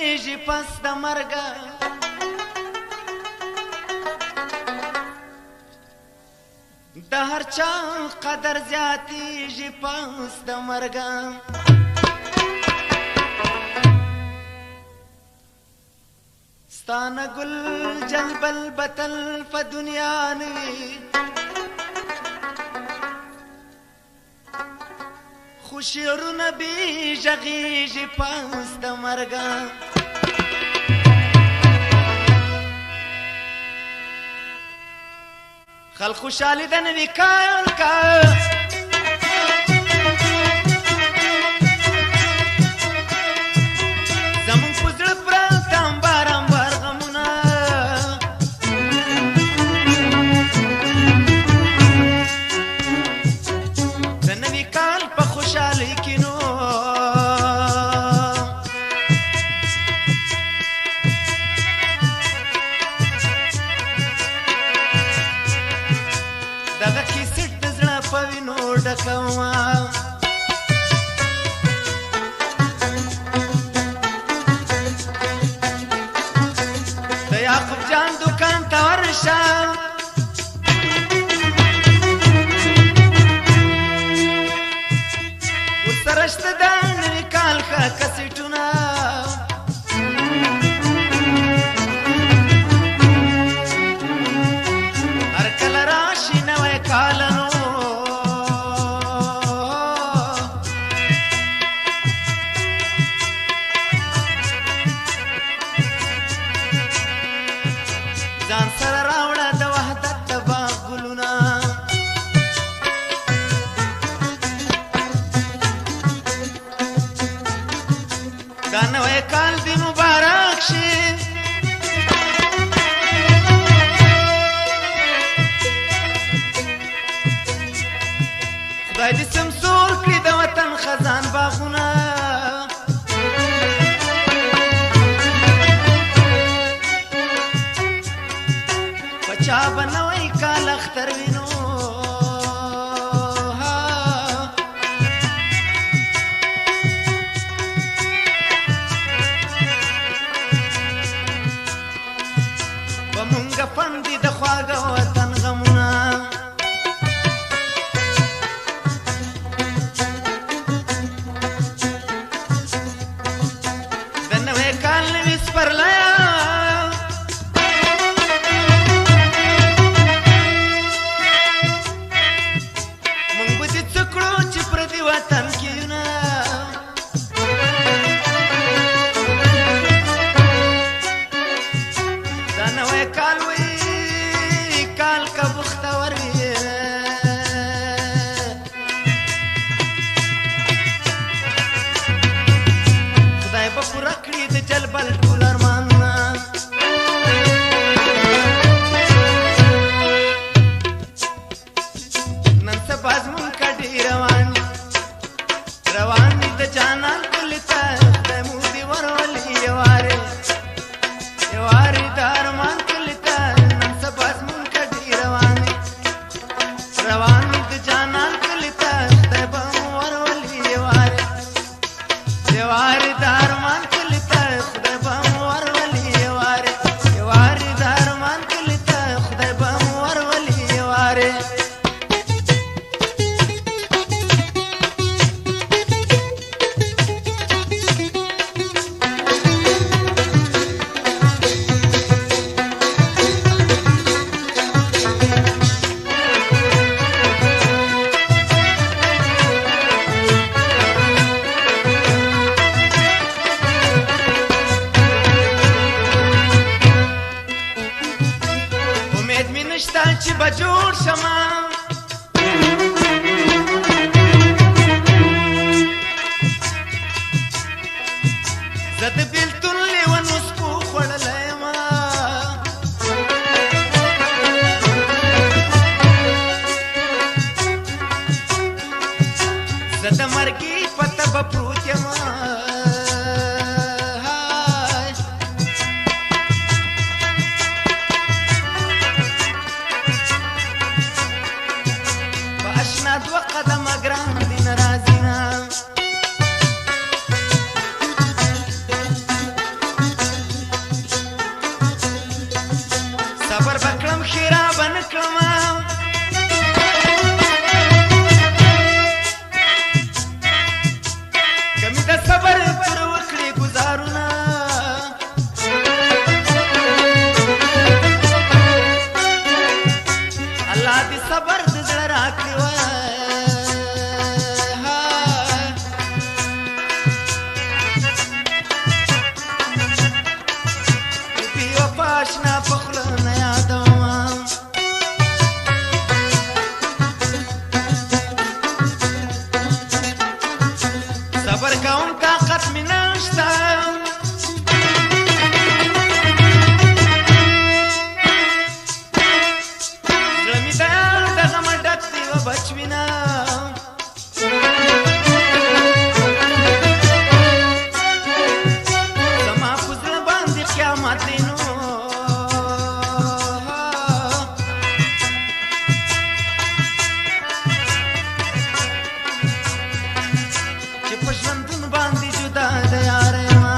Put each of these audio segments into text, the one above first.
کیږي پس د مرګه د هر چا قدر زیاتیږي پس د مرګه ستانه ګل جلب البتل په دنیا نوي خو شعرونه بې غږیږي پس د مرګه خلق خوشحالي د نوي کال کا زمون په زړه پراته امبار امبار غمونه د نوي کال په خوشحالۍ کې نو دغه کیسټ د زړه په وینو ډکومه د یعقوب جان دکان ته ورشه ورسره شته د نوي کال ښه کسټونه هر کله راشي نوی کال نو ځان سره راوړه د وحدت د باغ ګلونه دا نوی کال دې مبارک شي خدای دې سمسور کړي د وطن خزان باغونه په چا به نوی کال اختر وینو په مونږه پندي د خواږه وطن غمونه د نوی کال نوي سپرلیه مونږ به دې څه کړو چې پردي وطن کې یو نه دا نوی کال وایي کال که بختور وي خدای به پوره کړي د جلبل ټول ارمانونه نن سبا زمونږ کډې روان دي د جانان کلي ته خدای مو دې ورولي یوارې د ارمان کلي ته نن سبا زمونږ کډې روان دي د جانان کلي ته خدای به مو ورولي یوارې د ارمان کلي ته خدای به مو ورولي یوارې د ارمان کلي ته خدای به مو ورولي یوارې امید مې نشته چې به جوړ شمه زه د بېلتون لیونو سپو خوړلی یمه زه د مرګي په تبه پروت یمه په اشنا دوه قدمه ګران دي نه راځي نه راکړي وای بې وفا اشنا په خوله نه یادومه صبر کوم طاقت مې نشته بچوینا زما پزړ باندې قیامت نو چې په ژوندون باندې جدا د یارې ما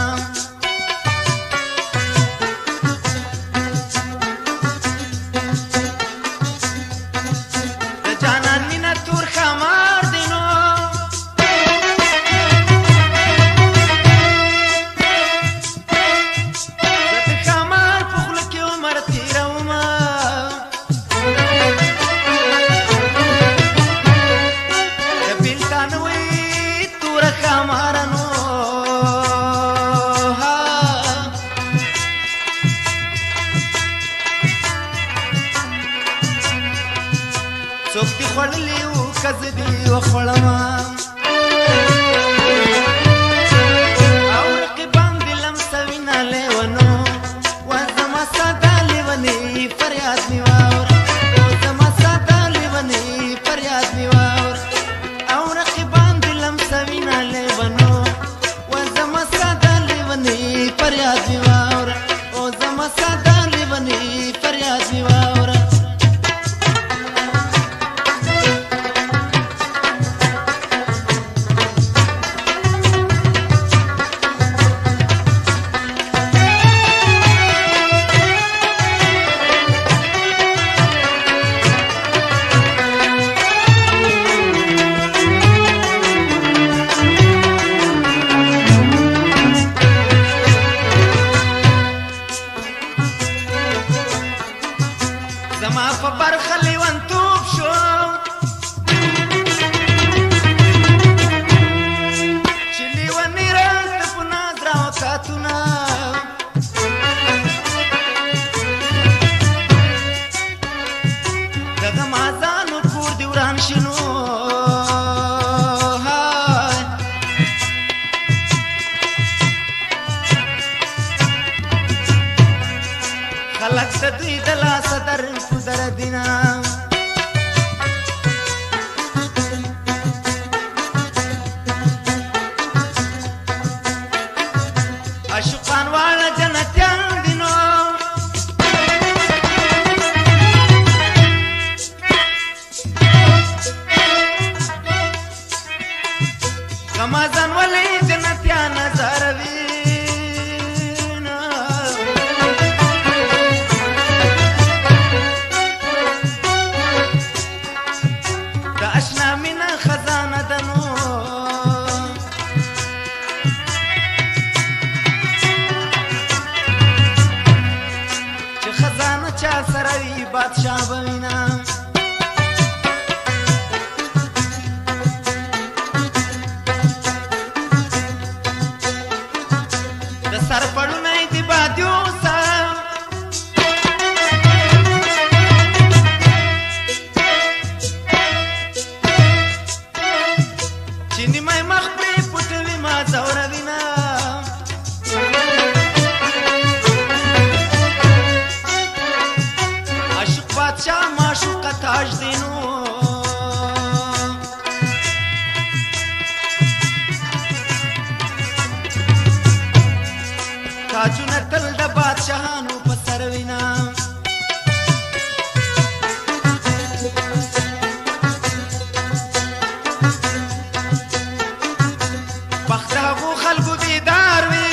څوک دې خوړلي وو که زه دې وخوړمه او رقیبان دې لمسه وینه لیونو و زما ساده لیونې فریاد مې واوره و زما ساده لیونې فریاد مې واوره او رقیبان دې لمسه وینه لیونو و زما ساده لیونې فریاد مې واوره و زما ساده لیونې فریاد مې واوره زما په برخه لیونتوب شو چې لیونی راته په ناز راوکاتونه دغه مازانو کور دې وران شي نو خلک د دوی د لاسه در در دینا عاشقان واړه جنتیان دي نو غمازان ولې جنتیان نظروي خزانه دنو چې خزانه چا سره وي بادشاه به وینا د سر پړونه دې بادیو بادشاہ معشوقه تاج دینو تاجونه تل د بادشاهانو په سر وینا بخت هغو خلکو بیدار وي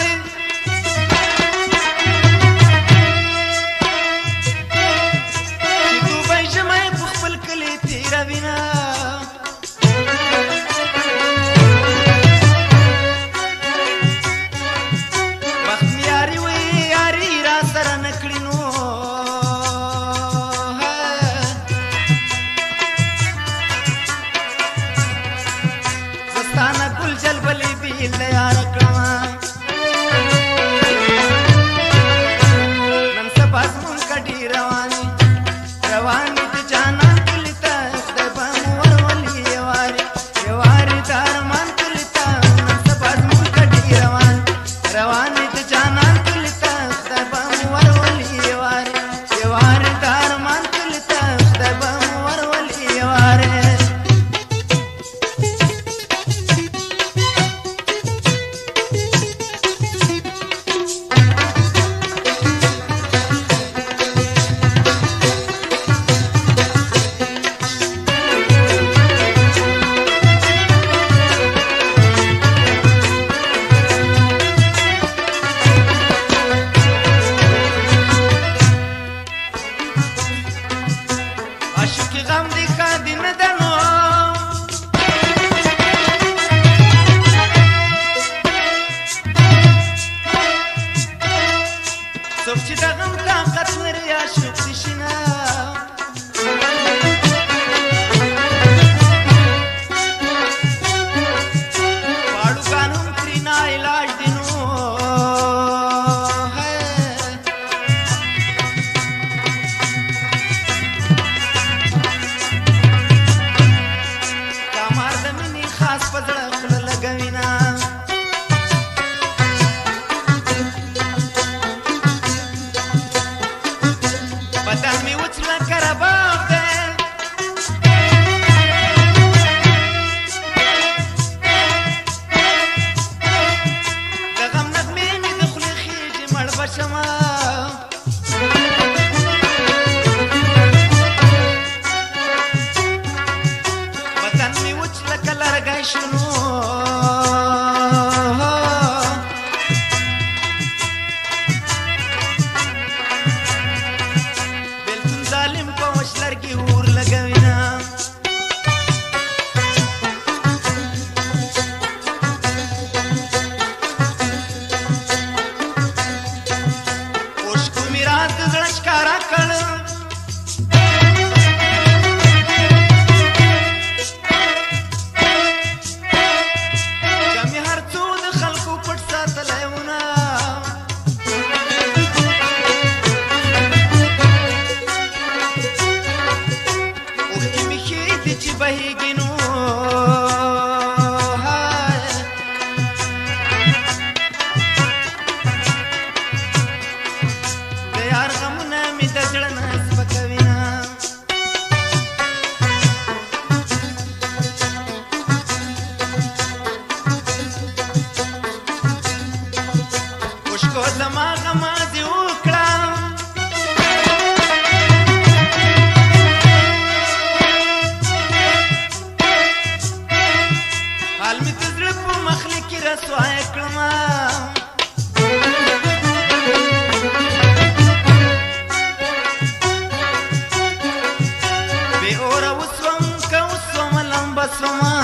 دلیل د یار کړمه نن سبا زمونږ کډې روانې روانې د جانان کلي ته خدای به مو ورولي یوارې یوارې د ارمان کلي ته نن سبا زمونږ کډې روانې د جانان کلي ته خدای به مو ورولي یوارې یوارې د ارمان کلي ته خدای به مو ورولي یوارې عاشقی غم دی ښادي نه ده نو څوک چې د غم طاقت لري عاشق دي شینه پاړوګان هم ترېنه علاج دي نو خاص پزړه خوله لګوینا بدن می وچ لکه رباب دی د غم نغمې مې د خولې خېژې مړ به شمه شنو بلکن ظالم په وشلر کې اور لګوینا اوښکو مې رات د زړه ښکارا کړ زما غما دې وکړه حال مې د زړه په مخلي کې رسوای کړمه بې اوره وسوم که وسوم لمبه سومه